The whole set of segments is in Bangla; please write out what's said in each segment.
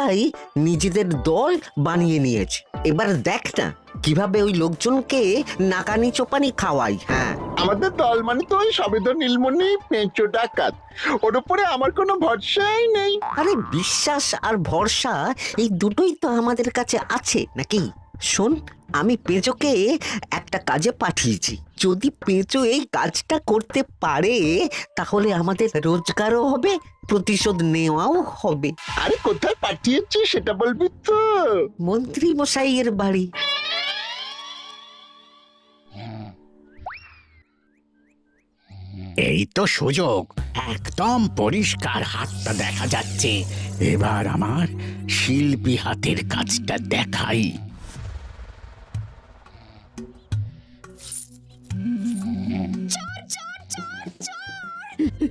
নিজেরাই নিজেদের দল বানিয়ে নিয়েছে। এবার দেখ না কিভাবে ওই লোকজনকে নাকানি চোপানি খাওয়াই। হ্যাঁ, আমাদের দল মানে তো ওই সবেদ নীলমণি পেঁচো ডাকাত, ওর উপরে আমার কোনো ভরসাই নেই। আরে বিশ্বাস আর ভরসা এই দুটোই তো আমাদের কাছে আছে নাকি? শোন, আমি পেঁচোকে একটা কাজে পাঠিয়েছি। যদি পেঁচো এই কাজটা করতে পারে তাহলে আমাদের রোজগারও হবে, প্রতিশোধ নেওয়াও হবে। আরে কোথায় পাঠিয়েছি সেটা বলবি তো? মন্ত্রী মশাইয়ের বাড়ি। এই তো সুযোগ, একদম পরিষ্কার হাতটা দেখা যাচ্ছে। এবার আমার শিল্পী হাতের কাজটা দেখাই।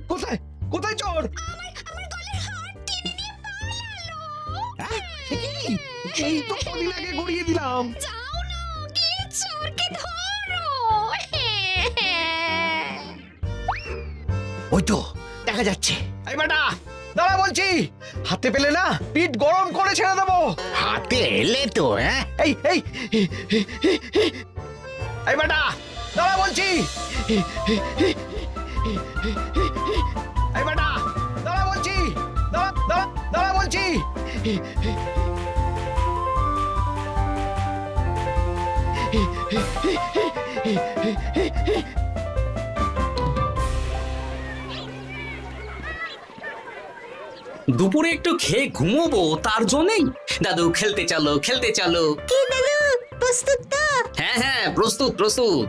কোথায় কোথায় চোর? এই তো কদিন আগে গড়িয়ে দিলাম। ওই তো দেখা যাচ্ছে। এই বেটা দাঁড়া বলছি, হাতে পেলে না পিঠ গরম করে ছেড়ে দেবো। হাতে এলে তো এই এই এই বেটা দাঁড়া বলছি। এই বেটা দাঁড়া বলছি, দাঁড়া দাঁড়া দাঁড়া বলছি। দুপুরে একটু খেয়ে ঘুমোবো তার জন্যই। দাদু খেলতে চলো খেলতে চলো। কি দাদু, প্রস্তুত তো? হ্যাঁ হ্যাঁ প্রস্তুত প্রস্তুত।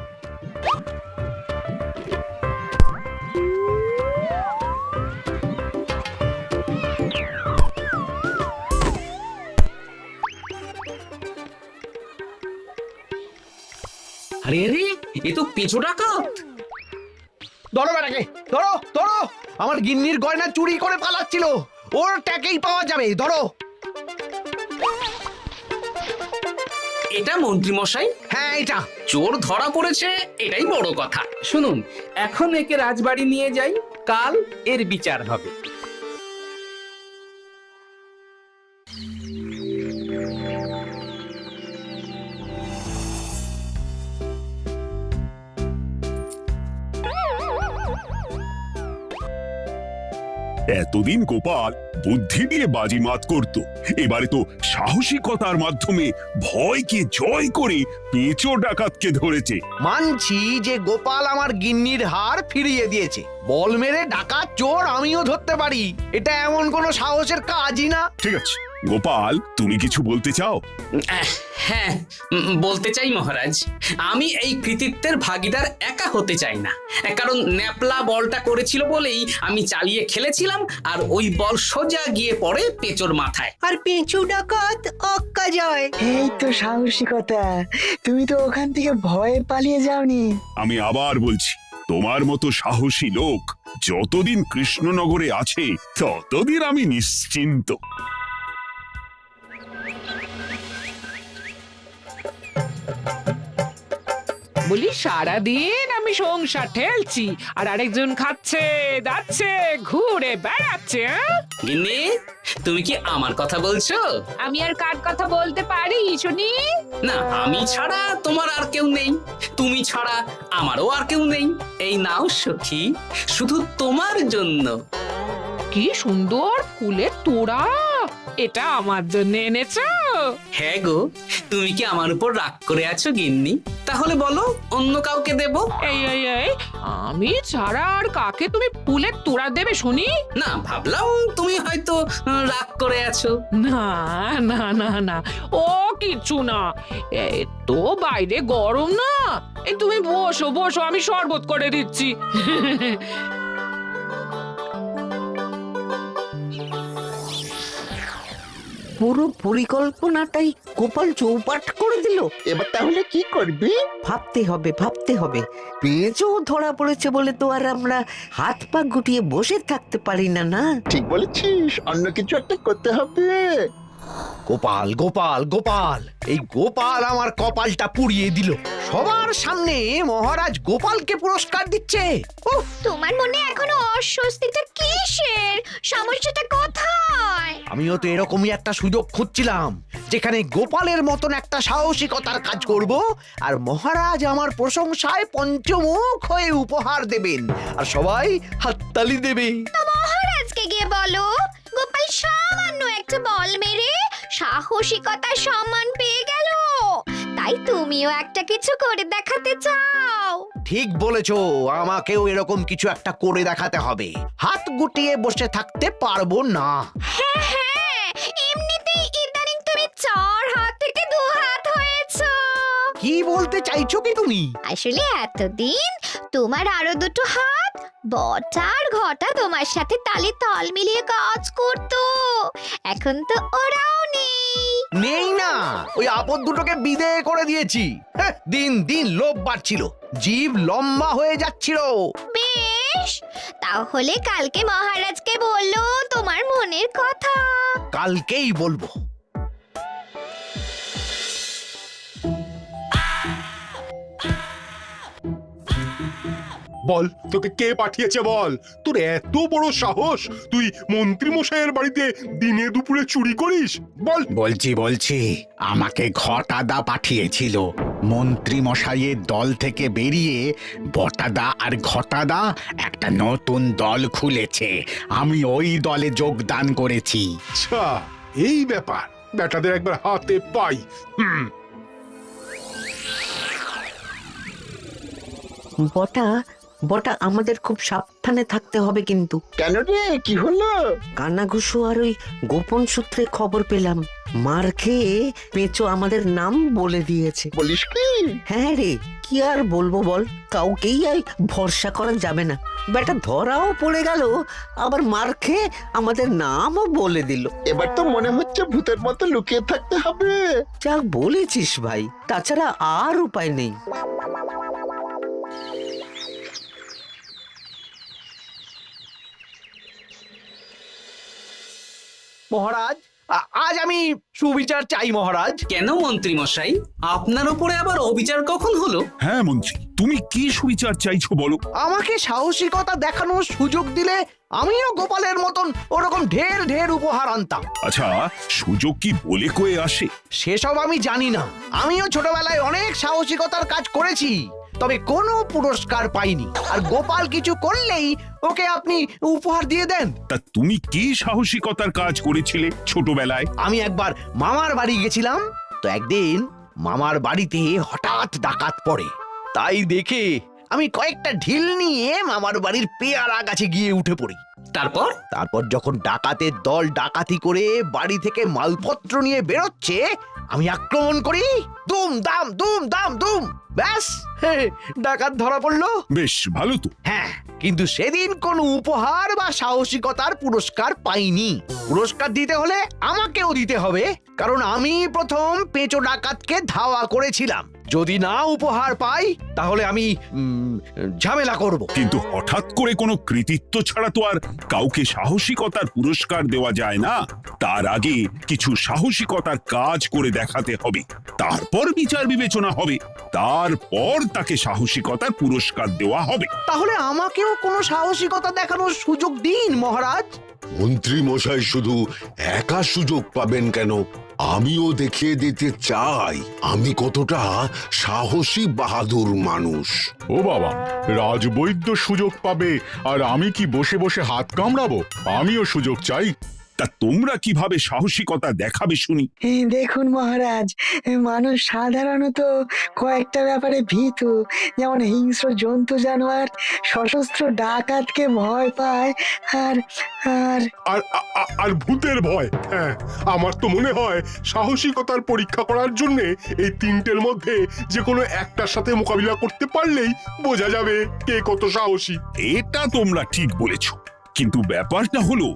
আরে আরে এ তো পেঁচো ডাকাত। ধরো বেটাকে, ধরো ধরো, আমার গিন্নির গয়না চুরি করে পালাচ্ছিল, ওর ট্যাকেই পাওয়া যাবে। ধরো। এটা মন্ত্রী মশাই? হ্যাঁ এটা। চোর ধরা পড়েছে, এটাই বড় কথা। শুনুন, এখন একে রাজবাড়ি নিয়ে যাই, কাল এর বিচার হবে। এতদিন গোপাল বুদ্ধি দিয়ে বাজিমাত করত, এবারে তো সাহসিকতার মাধ্যমে ভয়কে জয় করে পেঁচো ডাকাতকে ধরেছে। মানছি যে গোপাল আমার গিন্নির হার ফিরিয়ে দিয়েছে, বল মেরে ডাকাত চোর আমিও ধরতে পারি, এটা এমন কোনো সাহসের কাজই না। ঠিক আছে গোপাল, তুমি কিছু বলতে চাও? হ্যাঁ বলতে চাই মহারাজ, আমি এই কৃতিত্বের ভাগীদার একা হতে চাই না। কারণ ন্যাপলা বলটা করেছিল বলেই আমি চালিয়ে খেলেছিলাম, আর ওই বল সোজা গিয়ে পড়ে পেঁচোর মাথায়। আর পেঁচু ডাকাত অক্কা যায়। এই তো সাহসিকতা, তুমি তো ওখান থেকে ভয়ে পালিয়ে যাওনি। আমি আবার বলছি, তোমার মতো সাহসী লোক যতদিন কৃষ্ণনগরে আছে ততদিন আমি নিশ্চিন্ত। বলি সারাদিন আমি সংসার ঠেলছি আর আরেকজন খাচ্ছে দাচ্ছে ঘুরে বেড়াচ্ছে। গিন্নি, তুমি কি আমার কথা বলছো? আমি আর কার কথা বলতে পারি শুনি? না, আমি ছাড়া তোমার আর কেউ নেই, তুমি ছাড়া আমারও আর কেউ নেই। এই নাও সখী, শুধু তোমার জন্য। কি সুন্দর ফুলের তোড়া, এটা আমার জন্য এনেছো? হ্যাঁ গো, তুমি কি আমার উপর রাগ করে আছো গিন্নি? তাহলে বলো অন্য কাউকে দেব। এই এই এই আমি ছাড়া আর কাকে তুমি ফুলের তোড়া দেবে শুনি? না, ভাবলাম তুমি হয়তো রাগ করে আছো। না না না না, ও কিছু না, এই তো বাইরে গরম না। এই তুমি বসো বসো, আমি শরবত করে দিচ্ছি। পুরো পরিকল্পনাটাই গোপাল চৌপাট করে দিল। এবার তাহলে কি করবি? ভাবতে হবে ভাবতে হবে। পেঁচো ধরা পড়েছে বলে তো আর আমরা হাত পা গুটিয়ে বসে থাকতে পারি না। না, ঠিক বলেছিস, অন্য কিছু একটা করতে হবে। গোপাল গোপাল গোপাল, এই গোপাল আমার কপালটা পুড়িয়ে দিল। সবার সামনে মহারাজ গোপালকে পুরস্কার দিচ্ছে। উফ, তোমার মনে এখনো অস্বস্তিটা কিসের? সমস্যাটা কোথায়? আমিও তো এরকমই একটা সুযোগ খুঁজছিলাম, যেখানে গোপালের মতন একটা সাহসিকতার কাজ করব, আর মহারাজ আমার প্রশংসায় পঞ্চমুখ হয়ে উপহার দেবেন, আর সবাই হাততালি দেবে। মহারাজকে গিয়ে বলো গোপাল সামান্য একটা বল মেরে সাহসিকতার সম্মান পেয়ে গেল, তাই তুমিও একটা কিছু করে দেখাতে চাও। ঠিক বলেছো, আমাকেও এরকম কিছু একটা করে দেখাতে হবে। হাত গুটিয়ে বসে থাকতে পারবো না। হ্যাঁ হ্যাঁ, এমনিতেই ইদানিং তুমি 4 হাত থেকে 2 হাত হয়েছো। কি বলতে চাইছো কি তুমি? আসলে এতদিন তোমার আরো 2 হাত বটা আর ঘটা তোমার সাথে তালে তাল মিলিয়ে কাজ করতো, এখন তো ওরাও নেই। নেই না, ওই আপদ দুটোকে বিদেয় করে দিয়েছি। হ্যাঁ, দিন দিন লোভ বাড়ছিল, জীব লম্বা হয়ে যাচ্ছিল। বেশ, তাহলে কালকে মহারাজকে বললো তোমার মনের কথা। কালকেই বলবো। বল, তোকে কে পাঠিয়েছে বল? তোর এত বড় সাহস, তুই মন্ত্রী মশাইয়ের বাড়িতে দিনে দুপুরে চুরি করিস? বল। বলছি আমাকে ঘটাদা পাঠিয়েছিল। মন্ত্রী মশাইয়ের দল থেকে বেরিয়ে বটাদা আর ঘটাদা একটা নতুন দল খুলেছে, আমি ওই দলে যোগদান করেছি। আচ্ছা, এই ব্যাপার। বেটাদের একবার হাতে পাই। বটা বটা আমাদের খুব সাবধানে থাকতে হবে কিন্তু। কেন রে, কি হলো? কানাঘুষো আর ওই গোপন সূত্রে খবর পেলাম, মার খেয়ে পেঁচো আমাদের নাম বলে দিয়েছে। বলিস কি? হ্যাঁ রে, কি আর বলবো বল, কাউকেই আর ভরসা করা যাবে না। বেটা ধরাও পড়ে গেল, আবার মার খেয়ে আমাদের নামও বলে দিল। এবার তো মনে হচ্ছে ভূতের মতো লুকিয়ে থাকতে হবে। যা বলেছিস ভাই, তাছাড়া আর উপায় নেই। মহারাজ, আজ আমি সুবিচার চাই মহারাজ। কেন মন্ত্রী মশাই, আপনার উপরে আবার অবিচার কখন হলো? হ্যাঁ মন্ত্রী, তুমি কি সুবিচার চাইছো বলো? আমাকে সাহসিকতা দেখানোর সুযোগ দিলে আমিও গোপালের মতন ওরকম ঢের ঢের উপহার আনতাম। আচ্ছা, সুযোগ কি বলে কয়ে আসে? সেসব আমি জানি না। আমিও ছোটবেলায় অনেক সাহসিকতার কাজ করেছি, তবে কোনো পুরস্কার পাইনি। আর গোপাল কিছু করলেই ওকে আপনি উপহার দিয়ে দেন। তা তুমি কি সাহসিকতার কাজ করেছিলে ছোটবেলায়? আমি একবার মামার বাড়ি গেছিলাম, তো একদিন মামার বাড়িতে হঠাৎ ডাকাত পড়ে। তাই দেখে আমি কয়েকটা ঢিল নিয়ে মামার বাড়ির পেয়ারা গাছে গিয়ে উঠে পড়ি। তারপর যখন ডাকাতের দল ডাকাতি করে বাড়ি থেকে মালপত্র নিয়ে বেরোচ্ছে, আমি আক্রমণ করি। দুম দাম দুম দাম দুম, ব্যাস, ডাকাত ধরা পড়লো। বেশ ভালো তো। হ্যাঁ, কিন্তু সেদিন কোনো উপহার বা সাহসিকতার পুরস্কার পাইনি। পুরস্কার দিতে হলে আমাকেও দিতে হবে, কারণ আমি প্রথম পেঁচো ডাকাতকে ধাওয়া করেছিলাম। যদি না উপহার পাই তাহলে আমি ঝামেলা করব। কিন্তু হঠাৎ করে কোনো কৃতিত্ব ছাড়া তো আর কাউকে সাহসিকতার পুরস্কার দেওয়া যায় না। তার আগে কিছু সাহসিকতার কাজ করে দেখাতে হবে, তারপর বিচার বিবেচনা হবে, তারপর তাকে সাহসিকতার পুরস্কার দেওয়া হবে। তাহলে আমাকেও কোনো সাহসিকতা দেখানোর সুযোগ দিন মহারাজ। মন্ত্রী মশাই শুধু একা সুযোগ পাবেন কেন, আমিও দেখিয়ে দিতে চাই আমি কতটা সাহসী বাহাদুর মানুষ। ও বাবা, রাজবৈদ্য সুযোগ পাবে আর আমি কি বসে বসে হাত কামড়াবো? আমিও সুযোগ চাই। তা তোমরা কিভাবে সাহসিকতা দেখাবে শুনি? দেখুন মহারাজ, মানুষ সাধারণত কয়েকটা ব্যাপারে ভীতু, যেমন হিংস্র জন্তু জানোয়ার, সশস্ত্র ডাকাতকে ভয় পায়, আর আর আর আর ভূতের ভয়। হ্যাঁ, আমার তো মনে হয় সাহসিকতার পরীক্ষা করার জন্য এই তিনটের মধ্যে যে কোনো একটার সাথে মোকাবিলা করতে পারলেই বোঝা যাবে কে কত সাহসী। এটা তোমরা ঠিক বলেছ, কিন্তু ব্যাপারটা হলো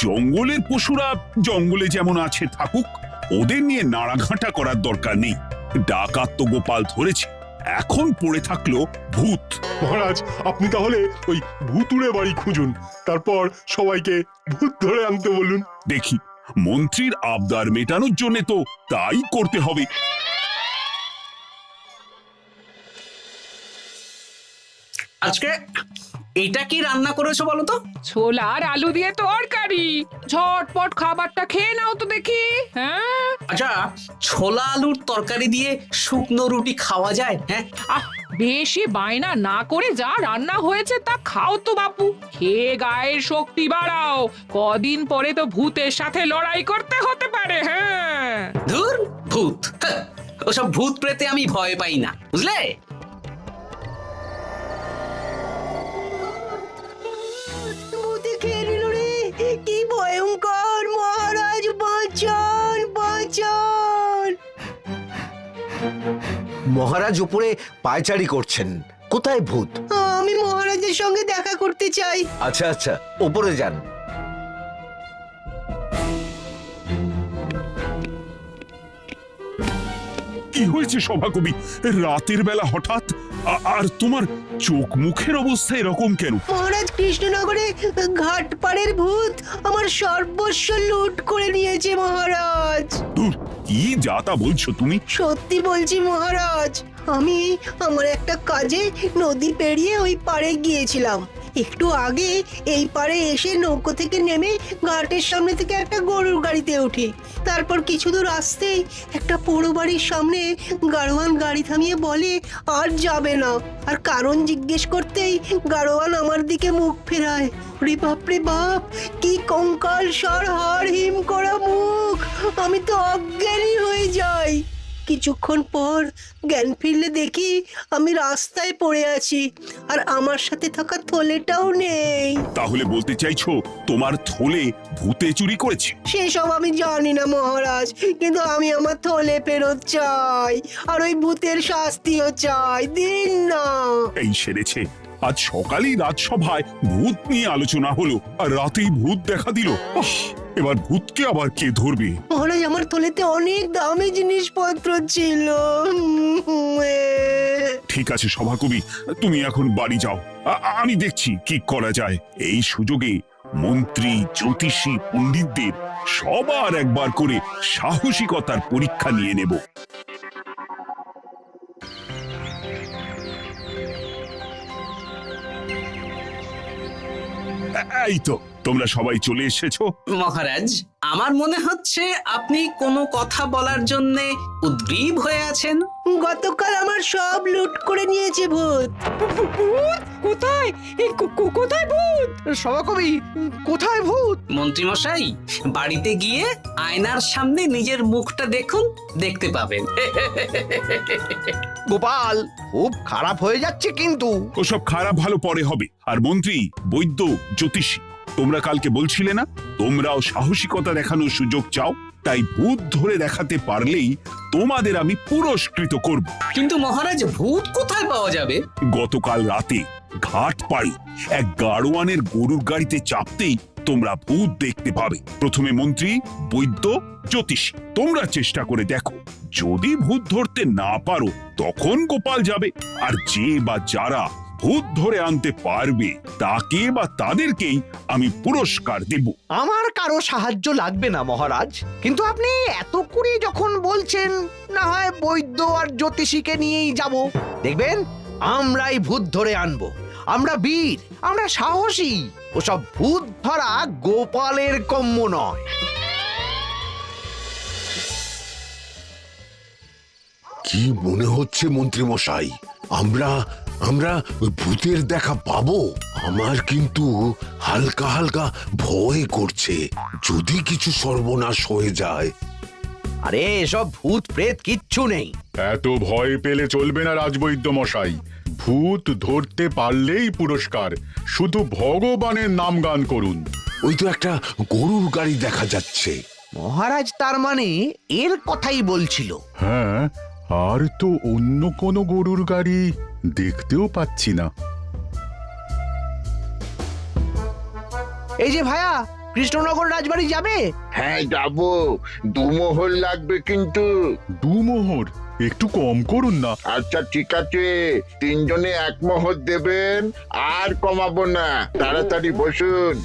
জঙ্গলের পশুরা জঙ্গলে যেমন আছে থাকুক, ওদের নিয়ে নাড়াঘাটা করার দরকার নেই। ডাকাত তো গোপাল ধরেছে, এখন পড়ে থাকলো ভূত। মহারাজ, আপনি তাহলে ওই ভূতুড়ে বাড়ি খুঁজুন, তারপর সবাইকে ভূত ধরে আনতে বলুন। দেখি, মন্ত্রীর আবদার মেটানোর জন্য তো তাই করতে হবে। আজকে এটা কি রান্না করেছো বলো তো? ছোলা আর আলু দিয়ে তরকারি। ঝটপট খাবারটা খেয়ে নাও তো দেখি। হ্যাঁ, আচ্ছা, ছোলা আলুর তরকারি দিয়ে শুকনো রুটি খাওয়া যায়? হ্যাঁ, আহ বেশি বায়না না করে যা রান্না হয়েছে তা খাও তো বাপু। খেয়ে গায়ের শক্তি বাড়াও, কদিন পরে তো ভূতের সাথে লড়াই করতে হতে পারে। হ্যাঁ, ধুর ভূত, হ্যাঁ, ওসব ভূত প্রেতে আমি ভয় পাই না, বুঝলে? ভূতে খেয়ে নিল রে, কি ভয়ঙ্কর! মহারাজ বাঁচান, বাঁচান! মহারাজ উপরে পায়চারি করছেন, কোথায় ভূত? আমি মহারাজের সঙ্গে দেখা করতে চাই। আচ্ছা আচ্ছা, উপরে যান। কি হয়েছে সভাকবি? রাতের বেলা হঠাৎ আর তোমার চোখ মুখের অবস্থা এরকম কেন? মহারাজ, কৃষ্ণনগরে ঘাটপাড়ের ভূত আমার সর্বস্ব লুট করে নিয়েছে মহারাজ। ধুর, কি যা তা বলছো তুমি? সত্যি বলছি মহারাজ, আমি আমার একটা কাজে নদী পেরিয়ে ওই পাড়ে গিয়েছিলাম। একটু আগে এই পাড়ে এসে নৌকো থেকে নেমে ঘাটের সামনে থেকে একটা গরুর গাড়িতে উঠি। তারপর কিছু দূর আসতেই একটা পোড়ো বাড়ির সামনে গাড়োয়ান গাড়ি থামিয়ে বলে আর যাবে না। আর কারণ জিজ্ঞেস করতেই গাড়োয়ান আমার দিকে মুখ ফেরায়। রে বাপ রে বাপ, কি কঙ্কাল সার হাড় হিম করা মুখ! আমি তো অজ্ঞানী হয়ে যাই। কিছুক্ষণ পর জ্ঞান ফিরলে দেখি আমি রাস্তায় পড়ে আছি, আর আমার সাথে থাকা থলেটাও নেই। তাহলে বলতে চাইছো তোমার থলে ভূতে চুরি করেছে? সেসব আমি জানি না মহারাজ, কিন্তু আমি আমার থলে ফেরত চাই, আর ওই ভূতের শাস্তিও চাই। দিন না। এই সেরেছে, আজ সকালেই রাজসভায় ভূত নিয়ে আলোচনা হলো, আর রাতেই ভূত দেখা দিল। এবার ভূতকে আবার কে ধরবে? মহারাজ, আমার থলেতে অনেক দামি জিনিসপত্র ছিল। ঠিক আছে সভাকবি, তুমি এখন বাড়ি যাও, আমি দেখছি কি করা যায়। এই সুযোগে মন্ত্রী, জ্যোতিষী, পণ্ডিতদের সবার একবার করে সাহসিকতার পরীক্ষা নিয়ে নেব। এই তো তোমরা সবাই চলে এসেছো। মহারাজ, আমার মনে হচ্ছে আপনি কোনো কথা বলার জন্য উদ্গ্রীব হয়ে আছেন। গতকাল আমার সব লুট করে নিয়েছে ভূত। কোথায়? কোথায় ভূত? সভাকবি, কোথায় ভূত? মন্ত্রী মশাই, বাড়িতে গিয়ে আয়নার সামনে নিজের মুখটা দেখুন, দেখতে পাবেন। গোপাল, খুব খারাপ হয়ে যাচ্ছে কিন্তু। ওসব খারাপ ভালো পরে হবে। আর মন্ত্রী, বৈদ্য, জ্যোতিষী, তোমরা কালকে বলছিলে না তোমরাও সাহসিকতা দেখানোর সুযোগ চাও? তাই ভূত ধরে দেখাতে পারলেই তোমাদের আমি পুরস্কৃত করব। কিন্তু মহারাজ, ভূত কোথায় পাওয়া যাবে? গতকাল রাতে ঘাট পাড়ি এক গাড়োয়ানের গরুর গাড়িতে চাপতেই তোমরা ভূত দেখতে পাবে। প্রথমে মন্ত্রী, বৈদ্য, জ্যোতিষী, তোমরা চেষ্টা করে দেখো। যদি ভূত ধরতে না পারো তখন গোপাল যাবে, আর যে বা যারা ভূত ধরে আনতে পারবে তাকে বা তাদেরকেই আমি পুরস্কার দেব। আমার কারো সাহায্য লাগবে না মহারাজ, কিন্তু আপনি এত করে যখন বলছেন, না হয় বৈদ্য আর জ্যোতিষীকে নিয়েই যাব। দেখবেন আমরাই ভূত ধরে আনবো। আমরা বীর, আমরা সাহসী। ওসব ভূত ধরা গোপালের কম্য নয়। কি মনে হচ্ছে মন্ত্রী মশাই, আমরা আমরা ওই ভূতের দেখা পাবো? আমার কিন্তু হালকা হালকা ভয় করছে, যদি কিছু সর্বনাশ হয়ে যায়। আরে এসব ভূত প্রেত কিচ্ছু নেই। এত ভয় পেলে চলবে না রাজবৈদ্য মশাই। ভূত ধরতে পারলেই পুরস্কার, শুধু ভগবানের নাম গান করুন। ওই তো একটা গরুর গাড়ি দেখা যাচ্ছে। মহারাজ তার মানে এর কথাই বলছিল। হ্যাঁ, আর তো অন্য কোনো গরুর গাড়ি দেখতেও পাচ্ছি না। এই যে ভায়া, কৃষ্ণনগর রাজবাড়ি যাবে? হ্যাঁ যাবো, 2 মোহর লাগবে কিন্তু। 2 মোহর একটু কম করুন না। আচ্ছা ঠিক আছে, 3 জনে 1 মোহর দেবেন, আর কমাবো না। তাড়াতাড়ি বসুন।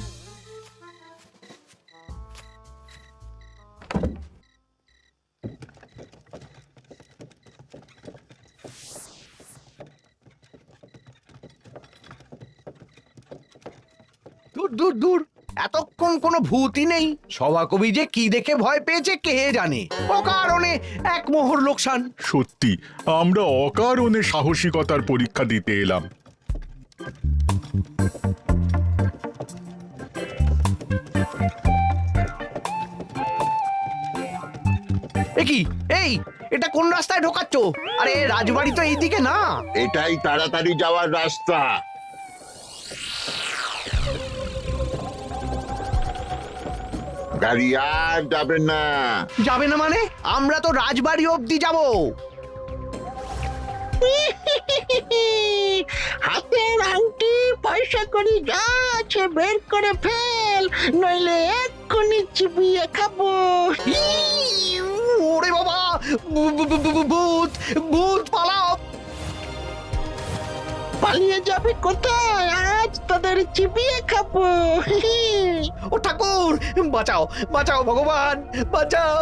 দূর দূর দূর, এতক্ষণ কোনো ভূতই নেই। সভাকবি যে কি দেখে ভয় পেয়েছে কে জানে। অকারণে এক মোহর লোকসান। সত্যি আমরা অকারণে সাহসিকতার পরীক্ষা দিতে এলাম। এ কি, এই এটা কোন রাস্তায় ঢোকাচ্ছ? আরে রাজবাড়ি তো এইদিকে না। এটাই তাড়াতাড়ি যাওয়ার রাস্তা। গাড়ি আর যাবে না। যাবে না মানে? আমরা তো রাজবাড়ি অবধি যাব। হাতের আংটি পয়সা করি যা আছে বের করে ফেল, নইলে এক্ষুনি চিবিয়ে খাবো। ওরে বাবা, ভূত ভূত পালাও। পালিয়ে যাবে কোথায়? আজ তোদের চিবিয়ে খাবো। ও ঠাকুর, বাঁচাও বাঁচাও ভগবান, বাঁচাও।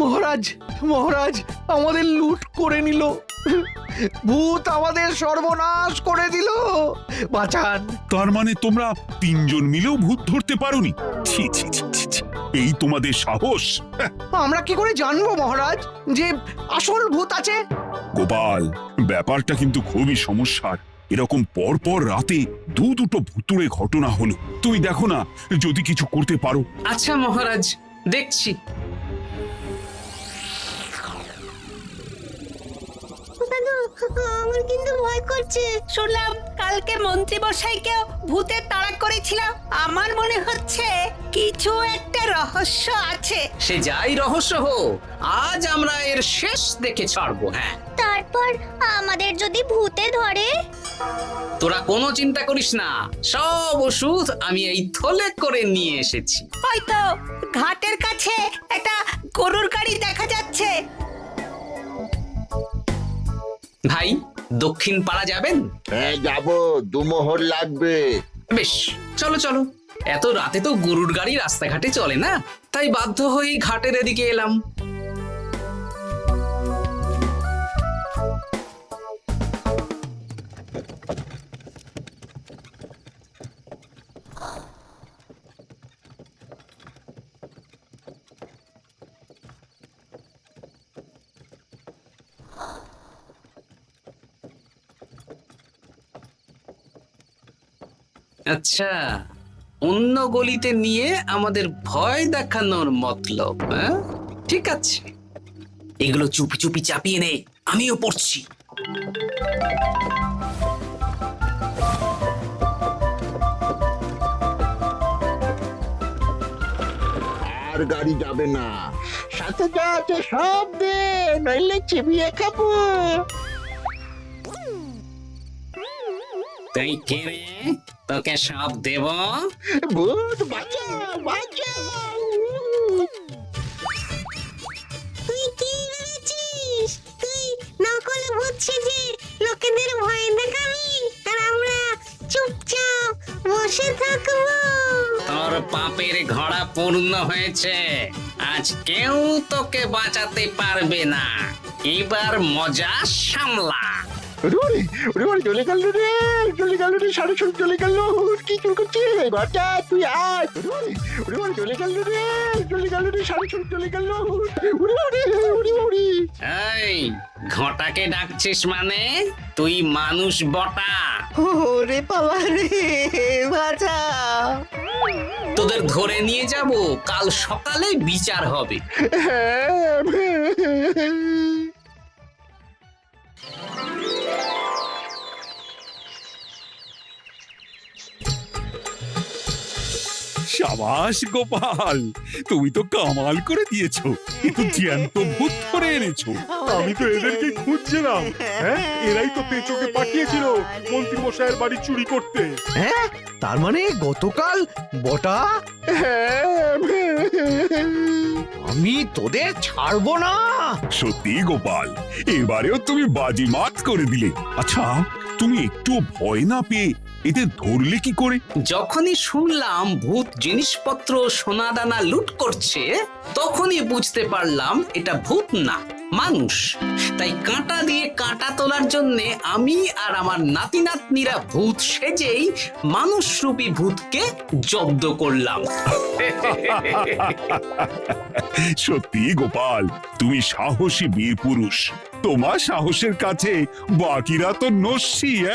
মহারাজ মহারাজ, আমাদের লুট করে নিল। ভূত আমাদের সর্বনাশ করে দিল, বাঁচান। তার মানে তোমরা তিনজন মিলেও ভূত ধরতে পারোনি? ছি ছি ছি ছি ছি। এই তোমাদের সাহস! আমরা কি করে জানবো মহারাজ যে আসল ভূত আছে? গোপাল, ব্যাপারটা কিন্তু খুবই সমস্যার। এরকম পর পর রাতে দুটো ভুতুড়ে ঘটনা হলো। তুমি দেখো না যদি কিছু করতে পারো। আচ্ছা মহারাজ, দেখছি। আমার কিন্তু ভয় করছে। শুনলাম কালকে মন্ত্রী মশাইকেও ভূতের তাড়া করেছিল। আমার মনে হচ্ছে কিছু একটা রহস্য আছে। সে যাই রহস্য হোক, আজ আমরা এর শেষ দেখে ছাড়বো। হ্যাঁ, তারপর আমাদের যদি ভূতে ধরে? তোরা কোনো চিন্তা করিস না, সব ওষুধ আমি এই থলে করে নিয়ে এসেছি। হয়তো ঘাটের কাছে একটা গরুর গাড়ি দেখা যাচ্ছে। ভাই, দক্ষিণ পাড়া যাবেন? হ্যাঁ যাবো, 2 মোহর লাগবে। বেশ, চলো চলো। এত রাতে তো গরুর গাড়ি রাস্তাঘাটে চলে না, তাই বাধ্য হয়ে ঘাটের এদিকে এলাম। আচ্ছা, অন্য গলিতে নিয়ে আমাদের ভয় দেখানোর মতলব? হ্যাঁ, ঠিক আছে, এগুলো চুপি চুপি চাপিয়ে নে, আমিও পড়ছি। আর গাড়ি যাবে না। সাথে যা আছে সব দে, নইলে চিবিয়ে খাবো। তুই কে রে? তোকে সব দেব? ভূত বাঁচাও বাঁচাও। তুই কি ভেবেছিস? তুই নকল ভূত সেজে লোকেদের ভয় দেখাবি, আর আমরা চুপচাপ বসে থাকবো? তোর পাপের ঘোড়া পূর্ণ হয়েছে, আজ কেউ তোকে বাঁচাতে পারবে না। এবার মজা সামলা। চলে গেল রে, চলে গেল রে, সাড়ে ছুট চলে গেল। কি চুল করছে ঘরটা? তুই আয়। চলে গেল রে, চলে গেল রে, সাড়ে ছুট চলে গেল। এই ঘটাকে ডাকছিস মানে? তুই মানুষ বটা। ওরে বাবা রে, বাঁচাও। তোদের ধরে নিয়ে যাব, কাল সকালে বিচার হবে। সাবাস গোপাল, তুমি তো কামাল করে দিয়েছো। কিন্তু জ্যান্ত ভূত ধরে এনেছো। আমি তো এদেরকে খুঁজছিলাম। হ্যাঁ, এরাই তো পেচোকে পাঠিয়েছিল মন্ত্রী মশাইয়ের বাড়ি চুরি করতে। হ্যাঁ, তার মানে গতকাল বটা। আমি তোদের ছাড়বো না। সত্যি গোপাল, এবারেও তুমি বাজিমাত করে দিলে। আচ্ছা, তুমি একটু ভয় না পেয়ে এদের ধরলে কি করে? যখনই শুনলাম ভূত জিনিসপত্র সোনাদানা লুট করছে, তখনই বুঝতে পারলাম এটা ভূত না, মানুষ। তাই কাঁটা দিয়ে কাঁটা তোলার জন্য আমি আর আমার নাতি নাতনিরা ভূত সেজেই মানুষরূপী ভূতকে জব্দ করলাম। সত্যি গোপাল, তুমি সাহসী বীর পুরুষ। তোমার সাহসের কাছে বাকিরা তো নস্যি।